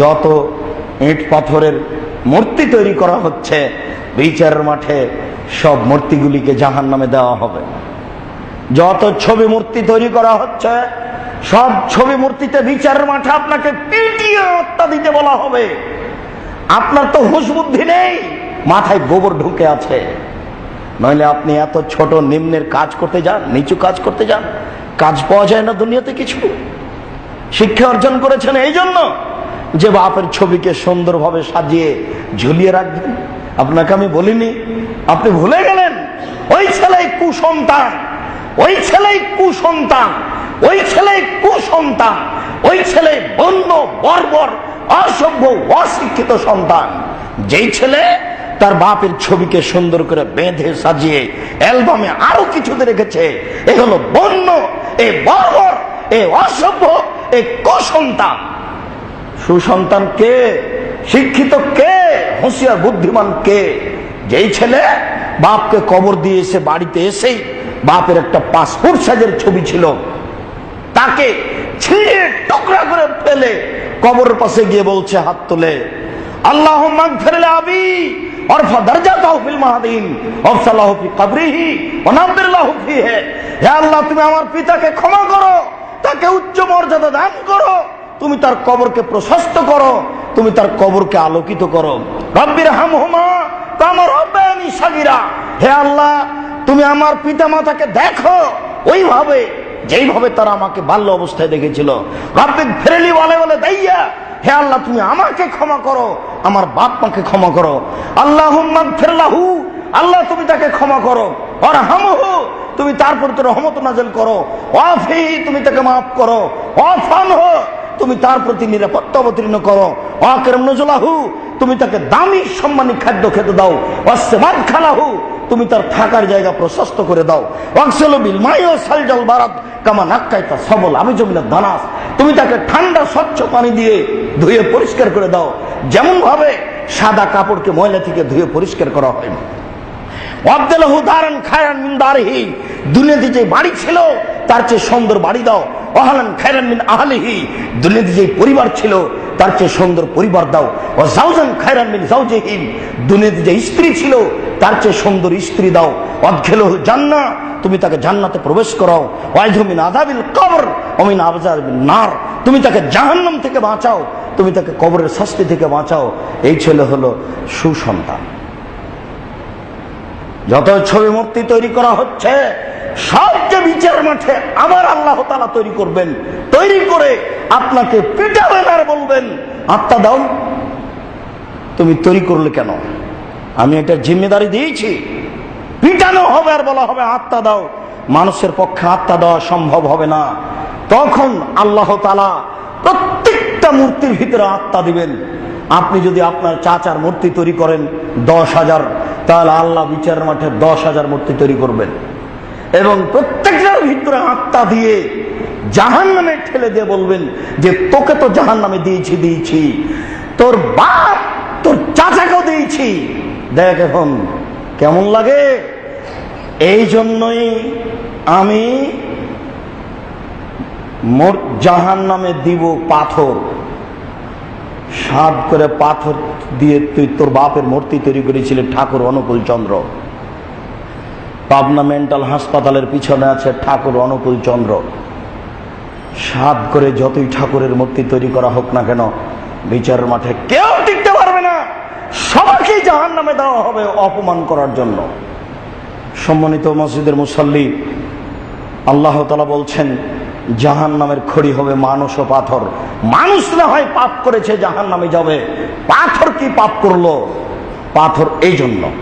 যত ইট পাথরের মূর্তি তৈরি করা হচ্ছে বিচারের মাঠে সব মূর্তিগুলিকে জাহান্নামে দেওয়া হবে। যত ছবি মূর্তি তৈরি করা হচ্ছে সব ছবি মূর্তিতে বিচারের মাঠে আপনাকে পিটিয়ে হত্যা দিতে বলা হবে। আপনার তো হুঁশ বুদ্ধি নেই, মাথায় গোবর ঢুকে আছে, নইলে আপনি এত ছোট নিম্নের কাজ করতে যান, নিচু কাজ করতে যান। কাজ পাওয়া যায় না দুনিয়াতে কিছু। শিক্ষা অর্জন করেছেন এই জন্য যে বাপের ছবিকে সুন্দরভাবে সাজিয়ে ঝুলিয়ে রাখবেন। আপনাকে আমি বলিনি, আপনি ভুলে গেলেন। ওই ছেলেই কুসন্তান, ওই ছেলেই কুসন্তান, ওই ছেলেই কুসন্তান, ওই ছেলে বন্য বর্বর অসভ্য অশিক্ষিত সন্তান। যেই ছেলে তার বাপের ছবিকে সুন্দর করে বেঁধে সাজিয়ে অ্যালবামে আরো কিছুতে রেখেছে, এ হলো বন্য, এ বর্বর, এ অসভ্য, এ কুসন্তান। সুসন্তান কে? শিক্ষিত কে? হুঁশিয়ার বুদ্ধিমান কে? যেই ছেলে বাপকে কবর দিয়ে এসে বাড়িতে এসেই বাপের একটা পাসপোর্ট সাইজের ছবি ছিল, তাকে ছিঁড়ে টুকরা করে ফেলে কবরের পাশে গিয়ে বলছে হাত তুলে, আল্লাহুম্মা আগফির লি আবি ওয়ারফা দারজাতাহু ফিল মাহদিন ওয়াফসালাহু ফি কবরিহি ওয়া নাব্বির লাহু ফিহি। হে আল্লাহ, তুমি আমার পিতাকে ক্ষমা করো, তাকে উচ্চ মর্যাদা দান করো, তুমি তার কবরকে প্রশস্ত করো, তুমি তার কবরকে আলোকিত করো। রব্বির হামহুমা কামা রাব্বায়ানি সাগীরা। হে আল্লাহ, তুমি আমার পিতা মাতাকে দেখো ওইভাবে যেইভাবে তারা আমাকে বাল্য অবস্থায় দেখেছিল। রব্বিক ফিরলি ওয়ালা ওয়ালা দাইয়া। হে আল্লাহ, তুমি আমাকে ক্ষমা করো, আমার বাপ মাকে ক্ষমা করো। আল্লাহুম্মা আগফির লাহু, আল্লাহ তুমি তাকে ক্ষমা করো। ওয়ারহামহু, তুমি তার প্রতি রহমত নাযিল করো। ওয়াফি, তুমি তাকে মাফ করো। ওয়াফানহু, তুমি তার প্রতি নিরাপত্তা অবতীর্ণ করো। ওয়াকরিম নুজুলাহু, তুমি তাকে দামি সম্মানী খাদ্য খেতে দাও। ওয়াসমাদ খালাহু, তুমি তার থাকার জায়গা প্রশস্ত করে দাও। ওয়াকসিলু বিল মাই ওয়া সালজাল বারাদ কামা নাক্কাইতা সাবল আবিজমিনা দানাস, তুমি তাকে ঠান্ডা স্বচ্ছ পানি দিয়ে ধুয়ে পরিষ্কার করে দাও, যেমন ভাবে সাদা কাপড়কে ময়লা থেকে ধুয়ে পরিষ্কার করা হয়। ওয়াবদিলহু দারান খায়রান মিন দারিহি, দুনিয়াতে যে বাড়ি ছিল তার চেয়ে সুন্দর বাড়ি দাও। ওয়াহলান খায়রান মিন আহলিহি, দুনিয়াতে যে পরিবার ছিল তার চেয়ে সুন্দর পরিবার দাও। ওয়া যাওজান খায়রান মিন যাওজিহি, দুনিয়াতে যে স্ত্রী ছিল তার চেয়ে সুন্দর স্ত্রী দাও। ওয়াদখিলহু জান্নাহ, তুমি তাকে জান্নাতে প্রবেশ করাও। ওয়াইযু মিন আযাবিল কবর ওয়া মিন আযাবিন নার, তুমি তাকে জাহান্নাম থেকে বাঁচাও, তুমি তাকে কবরের শাস্তি থেকে বাঁচাও। এই ছেলে হলো সুসন্তান। যত ছবি মূর্তি তৈরি করা হচ্ছে সব যে বিচার মাঠে আবার আল্লাহ তাআলা তৈরি করবেন, তৈরি করে আপনাকে পিটাবেন আর বলবেন আত্মা দাও। তুমি তৈরি করলে কেন? আমি এটা জিম্মেদারি দিয়েছি। পিটানো হবে আর বলা হবে আত্মা দাও। মানুষের পক্ষে আত্মা দেওয়া সম্ভব হবে না। তখন আল্লাহ তাআলা প্রত্যেকটা মূর্তির ভিতরে আত্মা দিবেন। আপনি যদি আপনার চাচার মূর্তি তৈরি করেন 10,000, তাহলে আল্লাহ বিচারের মাঠে 10,000 মূর্তি তৈরি করবেন এবং প্রত্যেকটার ভিতরে আত্মা দিয়ে জাহান্নামে ঠেলে দিয়ে বলবেন যে তোকে তো জাহান্নামে দিয়েছি, তোর বাপ তোর চাচাকেও দিয়েছি, দেখ এখন কেমন লাগে। এই জন্যই আমি জাহান্নামে দিব পাথর, সাত করে পাথর দিয়ে তুই তোর বাপের মূর্তি তৈরি করেছিলি ঠাকুর অনুকূল চন্দ্র। পাবনা মেন্টাল হাসপাতালের পিছনে আছে ঠাকুর অনুকূল চন্দ্র। সাত করে যতই ঠাকুরের মূর্তি তৈরি করা হোক না কেন, বিচারের মাঠে কেউ টিকতে পারবে না, সবাইকে জাহান্নামে দেওয়া হবে অপমান করার জন্য। সম্মানিত মসজিদের মুসল্লি, আল্লাহ তাআলা বলছেন জাহান্নামের খড়ি হবে মানুষ ও পাথর। মানুষ না হয় পাপ করেছে জাহান্নামে যাবে, পাথর কি পাপ করলো? পাথর এই জন্য